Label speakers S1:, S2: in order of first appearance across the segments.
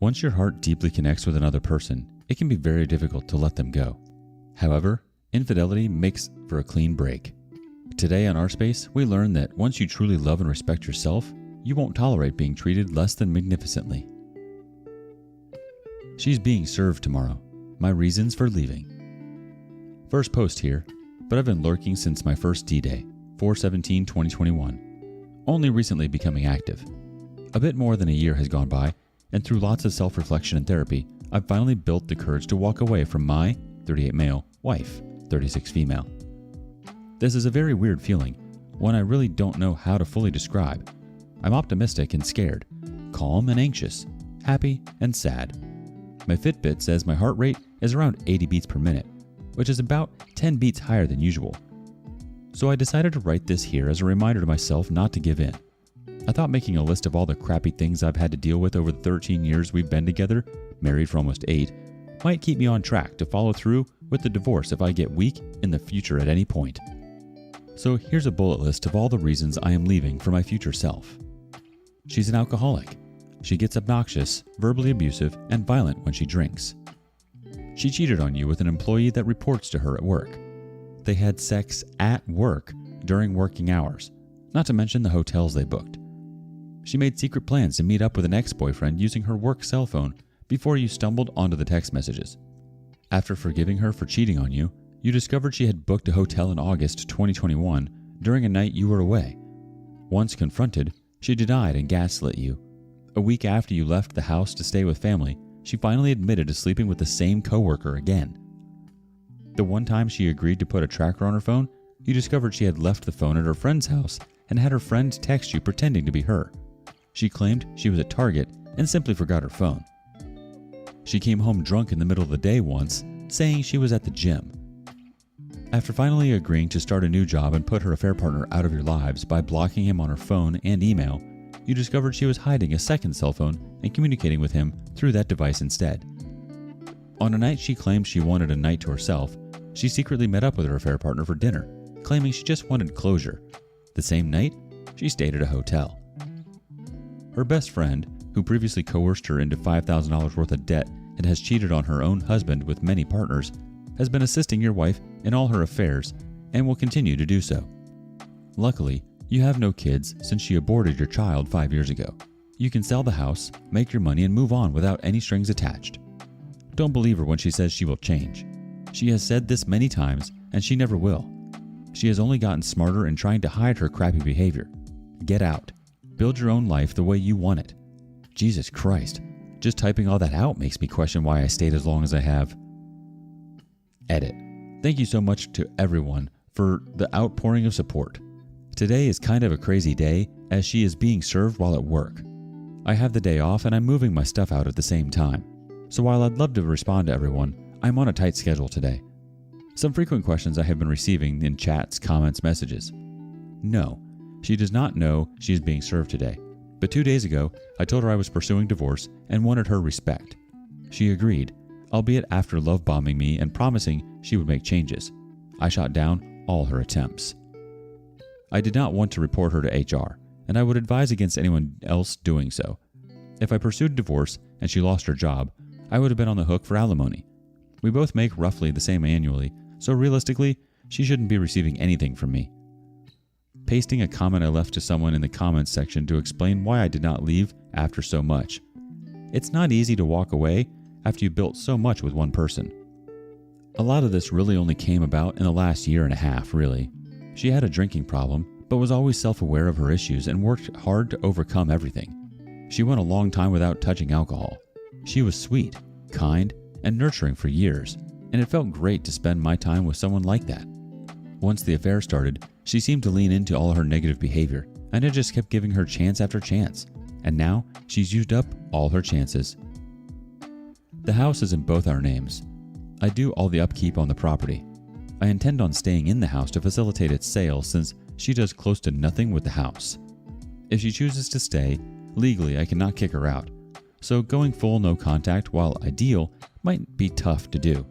S1: Once your heart deeply connects with another person, it can be very difficult to let them go. However, infidelity makes for a clean break. Today on Our Space, we learn that once you truly love and respect yourself, you won't tolerate being treated less than magnificently. She's being served tomorrow. My reasons for leaving. First post here, but I've been lurking since my first D-Day, 4/17/2021, only recently becoming active. A bit more than a year has gone by, and through lots of self-reflection and therapy, I've finally built the courage to walk away from my 38 male wife, 36 female. This is a very weird feeling, one I really don't know how to fully describe. I'm optimistic and scared, calm and anxious, happy and sad. My Fitbit says my heart rate is around 80 beats per minute, which is about 10 beats higher than usual. So I decided to write this here as a reminder to myself not to give in. I thought making a list of all the crappy things I've had to deal with over the 13 years we've been together, married for almost 8, might keep me on track to follow through with the divorce if I get weak in the future at any point. So here's a bullet list of all the reasons I am leaving for my future self. She's an alcoholic. She gets obnoxious, verbally abusive, and violent when she drinks. She cheated on you with an employee that reports to her at work. They had sex at work during working hours, not to mention the hotels they booked. She made secret plans to meet up with an ex-boyfriend using her work cell phone before you stumbled onto the text messages. After forgiving her for cheating on you, you discovered she had booked a hotel in August 2021 during a night you were away. Once confronted, she denied and gaslit you. A week after you left the house to stay with family, she finally admitted to sleeping with the same coworker again. The one time she agreed to put a tracker on her phone, you discovered she had left the phone at her friend's house and had her friend text you pretending to be her. She claimed she was at Target and simply forgot her phone. She came home drunk in the middle of the day once, saying she was at the gym. After finally agreeing to start a new job and put her affair partner out of your lives by blocking him on her phone and email, you discovered she was hiding a second cell phone and communicating with him through that device instead. On a night she claimed she wanted a night to herself, she secretly met up with her affair partner for dinner, claiming she just wanted closure. The same night, she stayed at a hotel. Her best friend, who previously coerced her into $5,000 worth of debt and has cheated on her own husband with many partners, has been assisting your wife in all her affairs and will continue to do so. Luckily, you have no kids since she aborted your child 5 years ago. You can sell the house, make your money, and move on without any strings attached. Don't believe her when she says she will change. She has said this many times, and she never will. She has only gotten smarter in trying to hide her crappy behavior. Get out. Build your own life the way you want it. Jesus Christ. Just typing all that out makes me question why I stayed as long as I have. Edit. Thank you so much to everyone for the outpouring of support. Today is kind of a crazy day as she is being served while at work. I have the day off and I'm moving my stuff out at the same time. So while I'd love to respond to everyone, I'm on a tight schedule today. Some frequent questions I have been receiving in chats, comments, messages. No, she does not know she is being served today. But 2 days ago, I told her I was pursuing divorce and wanted her respect. She agreed, albeit after love bombing me and promising she would make changes. I shot down all her attempts. I did not want to report her to HR, and I would advise against anyone else doing so. If I pursued divorce and she lost her job, I would have been on the hook for alimony. We both make roughly the same annually, so realistically, she shouldn't be receiving anything from me. Pasting a comment I left to someone in the comments section to explain why I did not leave after so much. It's not easy to walk away after you built so much with one person. A lot of this really only came about in the last year and a half, really. She had a drinking problem, but was always self-aware of her issues and worked hard to overcome everything. She went a long time without touching alcohol. She was sweet, kind, and nurturing for years, and it felt great to spend my time with someone like that. Once the affair started, she seemed to lean into all her negative behavior, and I just kept giving her chance after chance, and now she's used up all her chances. The house is in both our names. I do all the upkeep on the property. I intend on staying in the house to facilitate its sale since she does close to nothing with the house. If she chooses to stay, legally I cannot kick her out, so going full no contact, while ideal, might be tough to do.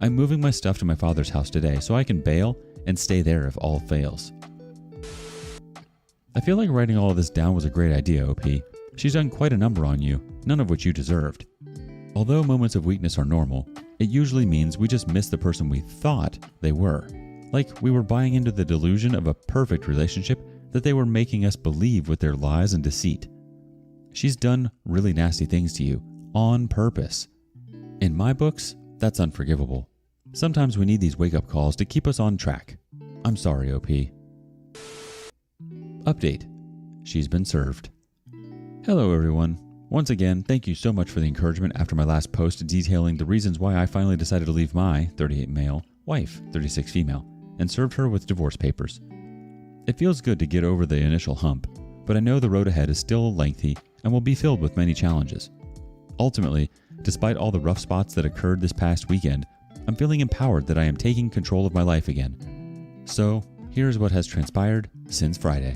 S1: I'm moving my stuff to my father's house today so I can bail and stay there if all fails. I feel like writing all of this down was a great idea, OP. She's done quite a number on you, none of which you deserved. Although moments of weakness are normal, it usually means we just miss the person we thought they were. Like we were buying into the delusion of a perfect relationship that they were making us believe with their lies and deceit. She's done really nasty things to you, on purpose. In my books, that's unforgivable. Sometimes we need these wake-up calls to keep us on track. I'm sorry, OP. Update. She's been served. Hello, everyone. Once again, thank you so much for the encouragement after my last post detailing the reasons why I finally decided to leave my 38 male wife, 36 female, and served her with divorce papers. It feels good to get over the initial hump, but I know the road ahead is still lengthy and will be filled with many challenges. Ultimately, despite all the rough spots that occurred this past weekend, I'm feeling empowered that I am taking control of my life again. So, here's what has transpired since Friday.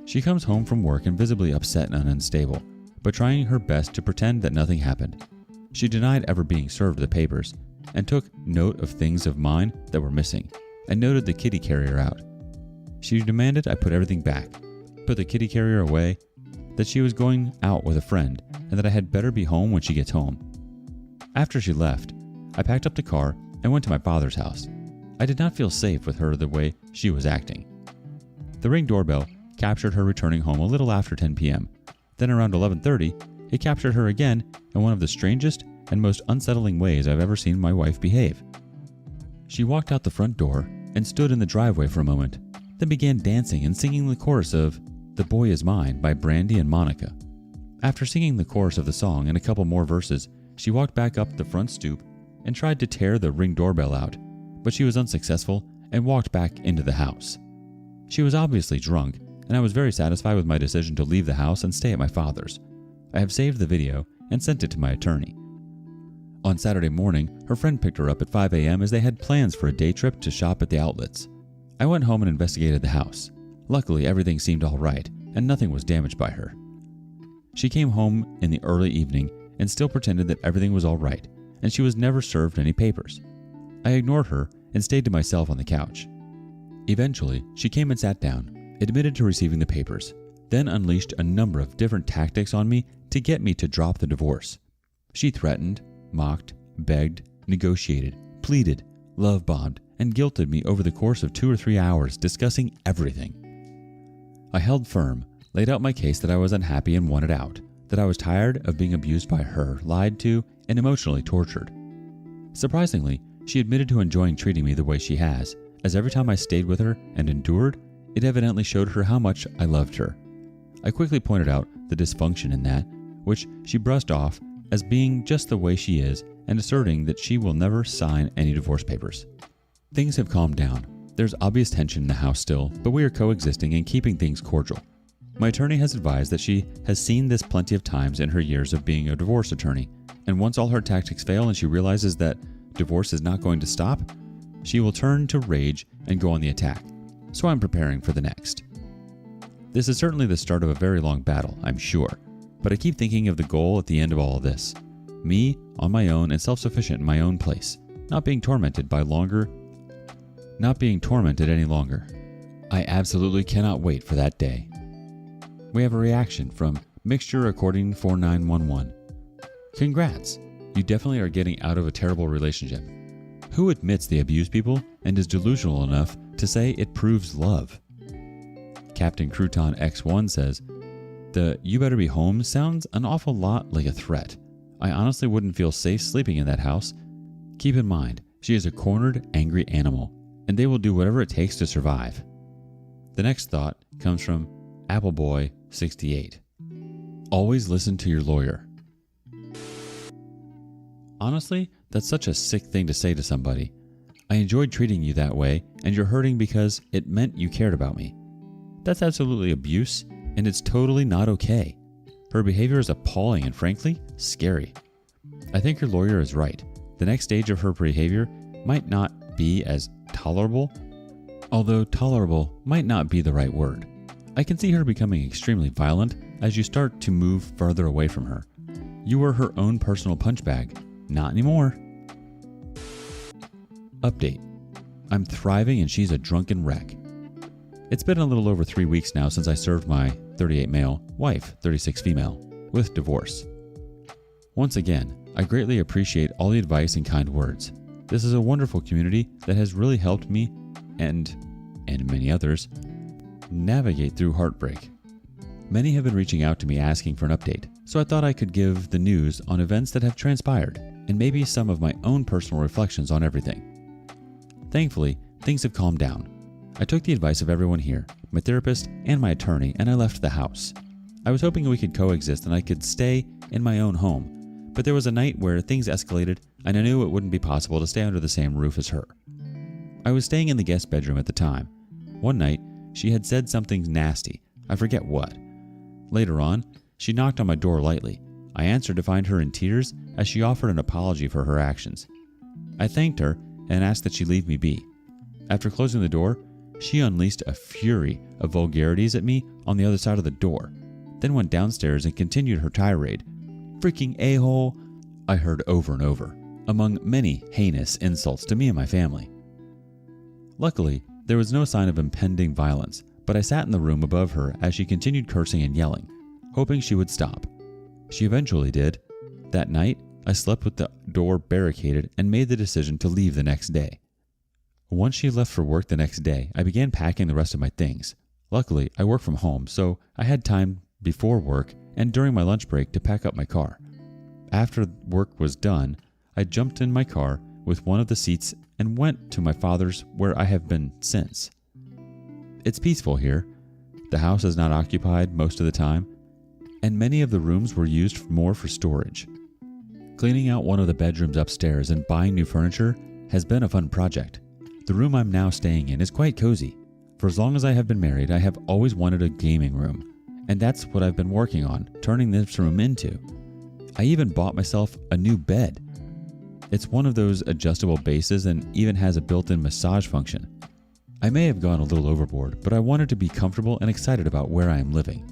S1: She comes home from work and visibly upset and unstable, but trying her best to pretend that nothing happened. She denied ever being served the papers, and took note of things of mine that were missing, and noted the kitty carrier out. She demanded I put everything back, put the kitty carrier away, that she was going out with a friend, and that I had better be home when she gets home. After she left, I packed up the car and went to my father's house. I did not feel safe with her the way she was acting. The Ring doorbell captured her returning home a little after 10 p.m. Then around 11:30, it captured her again in one of the strangest and most unsettling ways I've ever seen my wife behave. She walked out the front door and stood in the driveway for a moment, then began dancing and singing the chorus of "The Boy Is Mine" by Brandy and Monica. After singing the chorus of the song and a couple more verses, she walked back up the front stoop and tried to tear the Ring doorbell out, but she was unsuccessful and walked back into the house. She was obviously drunk, and I was very satisfied with my decision to leave the house and stay at my father's. I have saved the video and sent it to my attorney. On Saturday morning, her friend picked her up at 5 a.m. as they had plans for a day trip to shop at the outlets. I went home and investigated the house. Luckily, everything seemed all right, and nothing was damaged by her. She came home in the early evening and still pretended that everything was all right, and she was never served any papers. I ignored her and stayed to myself on the couch. Eventually, she came and sat down, admitted to receiving the papers, then unleashed a number of different tactics on me to get me to drop the divorce. She threatened, mocked, begged, negotiated, pleaded, love-bombed, and guilted me over the course of 2 or 3 hours, discussing everything. I held firm, laid out my case that I was unhappy and wanted out, that I was tired of being abused by her, lied to, and emotionally tortured. Surprisingly, she admitted to enjoying treating me the way she has, as every time I stayed with her and endured, it evidently showed her how much I loved her. I quickly pointed out the dysfunction in that, which she brushed off as being just the way she is and asserting that she will never sign any divorce papers. Things have calmed down. There's obvious tension in the house still, but we are coexisting and keeping things cordial. My attorney has advised that she has seen this plenty of times in her years of being a divorce attorney, and once all her tactics fail and she realizes that divorce is not going to stop, she will turn to rage and go on the attack. So I'm preparing for the next. This is certainly the start of a very long battle, I'm sure, but I keep thinking of the goal at the end of all of this. Me, on my own and self-sufficient in my own place, not being tormented any longer. I absolutely cannot wait for that day. We have a reaction from Mixture According 4911. Congrats! You definitely are getting out of a terrible relationship. Who admits they abuse people and is delusional enough to say it proves love? Captain Crouton X1 says, the "you better be home" sounds an awful lot like a threat. I honestly wouldn't feel safe sleeping in that house. Keep in mind, she is a cornered, angry animal, and they will do whatever it takes to survive. The next thought comes from Appleboy68. Always listen to your lawyer. Honestly, that's such a sick thing to say to somebody. I enjoyed treating you that way, and you're hurting because it meant you cared about me. That's absolutely abuse, and it's totally not okay. Her behavior is appalling and frankly, scary. I think your lawyer is right. The next stage of her behavior might not be as tolerable, although tolerable might not be the right word. I can see her becoming extremely violent as you start to move further away from her. You were her own personal punch bag. Not anymore. Update. I'm thriving and she's a drunken wreck. It's been a little over 3 weeks now since I served my 38 male, wife, 36 female, with divorce. Once again, I greatly appreciate all the advice and kind words. This is a wonderful community that has really helped me and many others navigate through heartbreak. Many have been reaching out to me asking for an update, so I thought I could give the news on events that have transpired and maybe some of my own personal reflections on everything. Thankfully, things have calmed down. I took the advice of everyone here, my therapist and my attorney, and I left the house. I was hoping we could coexist and I could stay in my own home, but there was a night where things escalated and I knew it wouldn't be possible to stay under the same roof as her. I was staying in the guest bedroom at the time. One night, she had said something nasty, I forget what. Later on, she knocked on my door lightly. I answered to find her in tears as she offered an apology for her actions. I thanked her and asked that she leave me be. After closing the door, she unleashed a fury of vulgarities at me on the other side of the door, then went downstairs and continued her tirade. "Freaking a-hole," I heard over and over, among many heinous insults to me and my family. Luckily, there was no sign of impending violence, but I sat in the room above her as she continued cursing and yelling, hoping she would stop. She eventually did. That night, I slept with the door barricaded and made the decision to leave the next day. Once she left for work the next day, I began packing the rest of my things. Luckily, I work from home, so I had time before work and during my lunch break to pack up my car. After work was done, I jumped in my car with one of the seats and went to my father's, where I have been since. It's peaceful here. The house is not occupied most of the time, and many of the rooms were used more for storage. Cleaning out one of the bedrooms upstairs and buying new furniture has been a fun project. The room I'm now staying in is quite cozy. For as long as I have been married, I have always wanted a gaming room, and that's what I've been working on, turning this room into. I even bought myself a new bed. It's one of those adjustable bases and even has a built-in massage function. I may have gone a little overboard, but I wanted to be comfortable and excited about where I am living.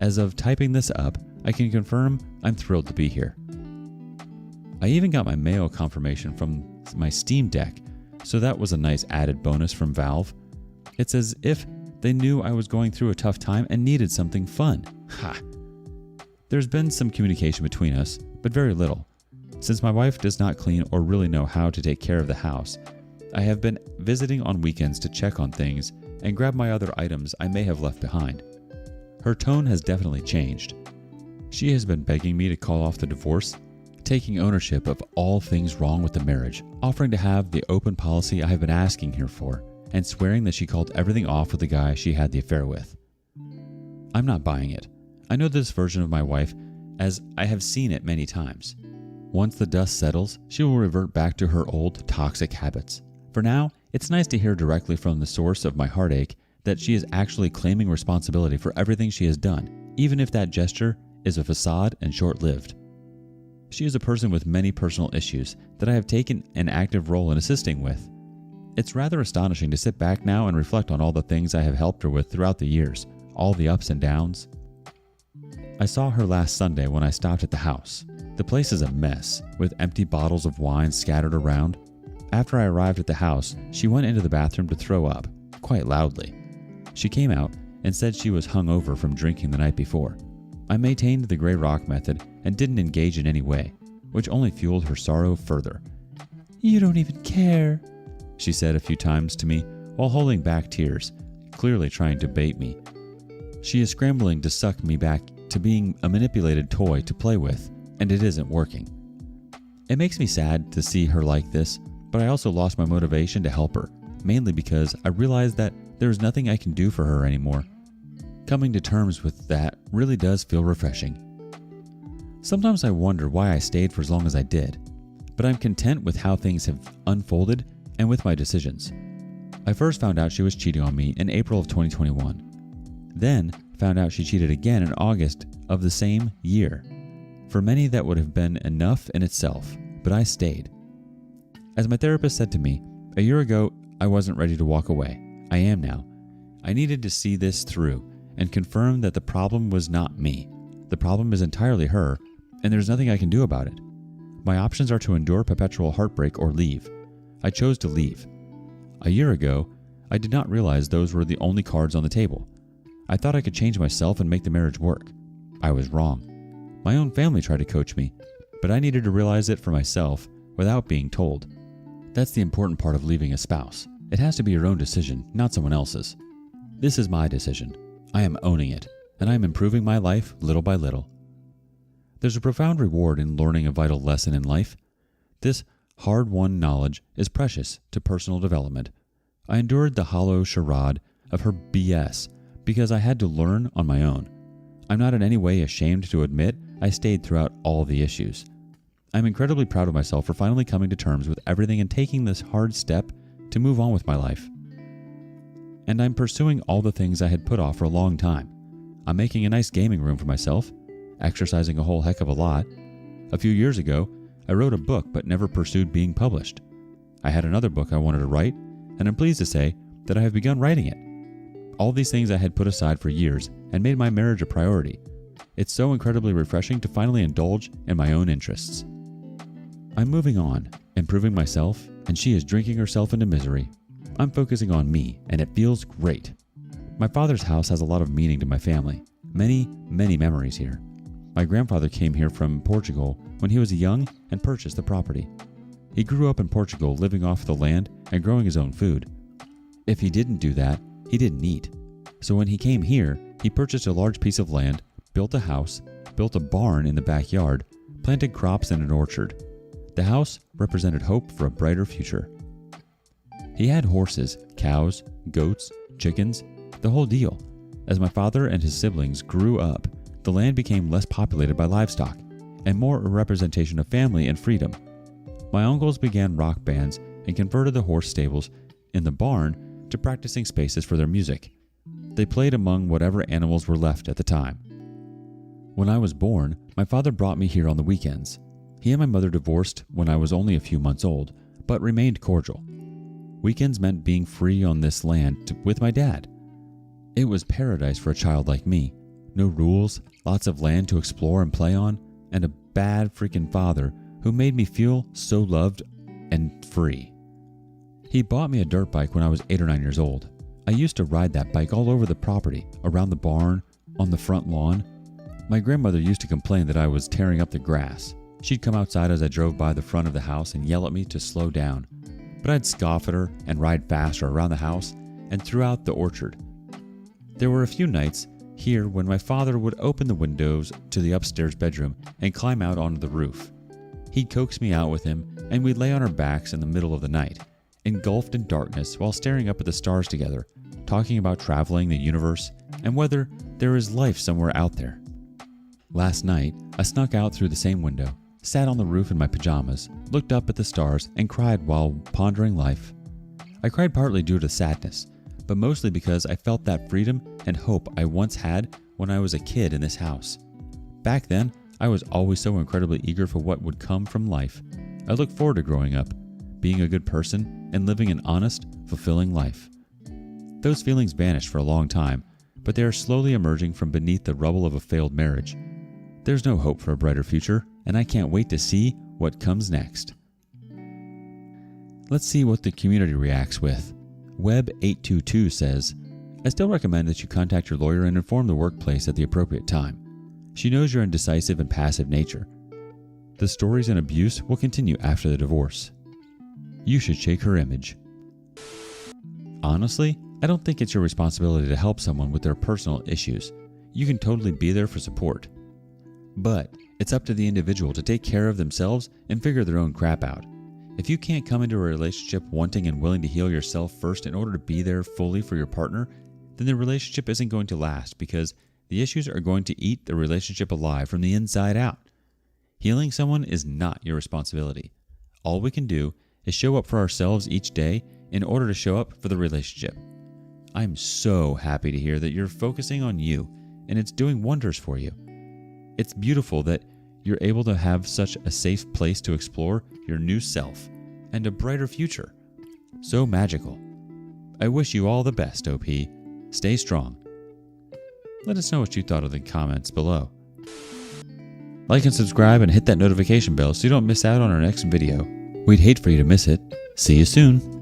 S1: As of typing this up, I can confirm I'm thrilled to be here. I even got my mail confirmation from my Steam Deck, so that was a nice added bonus from Valve. It's as if they knew I was going through a tough time and needed something fun. Ha! There's been some communication between us, but very little. Since my wife does not clean or really know how to take care of the house, I have been visiting on weekends to check on things and grab my other items I may have left behind. Her tone has definitely changed. She has been begging me to call off the divorce, taking ownership of all things wrong with the marriage, offering to have the open policy I have been asking her for, and swearing that she called everything off with the guy she had the affair with. I'm not buying it. I know this version of my wife, as I have seen it many times. Once the dust settles, she will revert back to her old toxic habits. For now, it's nice to hear directly from the source of my heartache that she is actually claiming responsibility for everything she has done, even if that gesture is a facade and short-lived. She is a person with many personal issues that I have taken an active role in assisting with. It's rather astonishing to sit back now and reflect on all the things I have helped her with throughout the years, all the ups and downs. I saw her last Sunday when I stopped at the house. The place is a mess, with empty bottles of wine scattered around. After I arrived at the house, she went into the bathroom to throw up, quite loudly. She came out and said she was hungover from drinking the night before. I maintained the gray rock method and didn't engage in any way, which only fueled her sorrow further. "You don't even care," she said a few times to me while holding back tears, clearly trying to bait me. She is scrambling to suck me back to being a manipulated toy to play with, and it isn't working. It makes me sad to see her like this, but I also lost my motivation to help her, mainly because I realized that there is nothing I can do for her anymore. Coming to terms with that really does feel refreshing. Sometimes I wonder why I stayed for as long as I did, but I'm content with how things have unfolded and with my decisions. I first found out she was cheating on me in April of 2021. Then found out she cheated again in August of the same year. For many, that would have been enough in itself, but I stayed. As my therapist said to me, a year ago, I wasn't ready to walk away. I am now. I needed to see this through and confirm that the problem was not me. The problem is entirely her, and there's nothing I can do about it. My options are to endure perpetual heartbreak or leave. I chose to leave. A year ago, I did not realize those were the only cards on the table. I thought I could change myself and make the marriage work. I was wrong. My own family tried to coach me, but I needed to realize it for myself without being told. That's the important part of leaving a spouse. It has to be your own decision, not someone else's. This is my decision. I am owning it, and I am improving my life little by little. There's a profound reward in learning a vital lesson in life. This hard-won knowledge is precious to personal development. I endured the hollow charade of her BS because I had to learn on my own. I'm not in any way ashamed to admit I stayed throughout all the issues. I'm incredibly proud of myself for finally coming to terms with everything and taking this hard step to move on with my life. And I'm pursuing all the things I had put off for a long time. I'm making a nice gaming room for myself, exercising a whole heck of a lot. A few years ago, I wrote a book but never pursued being published. I had another book I wanted to write, and I'm pleased to say that I have begun writing it. All these things I had put aside for years and made my marriage a priority. It's so incredibly refreshing to finally indulge in my own interests. I'm moving on, improving myself, and she is drinking herself into misery. I'm focusing on me, and it feels great. My father's house has a lot of meaning to my family. Many, many memories here. My grandfather came here from Portugal when he was young and purchased the property. He grew up in Portugal living off the land and growing his own food. If he didn't do that, he didn't eat. So when he came here, he purchased a large piece of land, built a house, built a barn in the backyard, planted crops and an orchard. The house represented hope for a brighter future. He had horses, cows, goats, chickens, the whole deal. As my father and his siblings grew up, the land became less populated by livestock and more a representation of family and freedom. My uncles began rock bands and converted the horse stables in the barn to practicing spaces for their music. They played among whatever animals were left at the time. When I was born, my father brought me here on the weekends. He and my mother divorced when I was only a few months old, but remained cordial. Weekends meant being free on this land with my dad. It was paradise for a child like me. No rules, lots of land to explore and play on, and a bad freaking father who made me feel so loved and free. He bought me a dirt bike when I was 8 or 9 years old. I used to ride that bike all over the property, around the barn, on the front lawn. My grandmother used to complain that I was tearing up the grass. She'd come outside as I drove by the front of the house and yell at me to slow down. But I'd scoff at her and ride faster around the house and throughout the orchard. There were a few nights here when my father would open the windows to the upstairs bedroom and climb out onto the roof. He'd coax me out with him and we'd lay on our backs in the middle of the night, engulfed in darkness while staring up at the stars together, talking about traveling the universe and whether there is life somewhere out there. Last night, I snuck out through the same window, sat on the roof in my pajamas, looked up at the stars, and cried while pondering life. I cried partly due to sadness, but mostly because I felt that freedom and hope I once had when I was a kid in this house. Back then, I was always so incredibly eager for what would come from life. I looked forward to growing up, being a good person, and living an honest, fulfilling life. Those feelings vanished for a long time, but they are slowly emerging from beneath the rubble of a failed marriage. There's no hope for a brighter future, and I can't wait to see what comes next. Let's see what the community reacts with. Web822 says, I still recommend that you contact your lawyer and inform the workplace at the appropriate time. She knows your indecisive and passive nature. The stories and abuse will continue after the divorce. You should shake her image. Honestly, I don't think it's your responsibility to help someone with their personal issues. You can totally be there for support. But it's up to the individual to take care of themselves and figure their own crap out. If you can't come into a relationship wanting and willing to heal yourself first in order to be there fully for your partner, then the relationship isn't going to last because the issues are going to eat the relationship alive from the inside out. Healing someone is not your responsibility. All we can do is show up for ourselves each day in order to show up for the relationship. I'm so happy to hear that you're focusing on you and it's doing wonders for you. It's beautiful that you're able to have such a safe place to explore your new self and a brighter future. So magical. I wish you all the best, OP. Stay strong. Let us know what you thought of the comments below. Like and subscribe and hit that notification bell so you don't miss out on our next video. We'd hate for you to miss it. See you soon.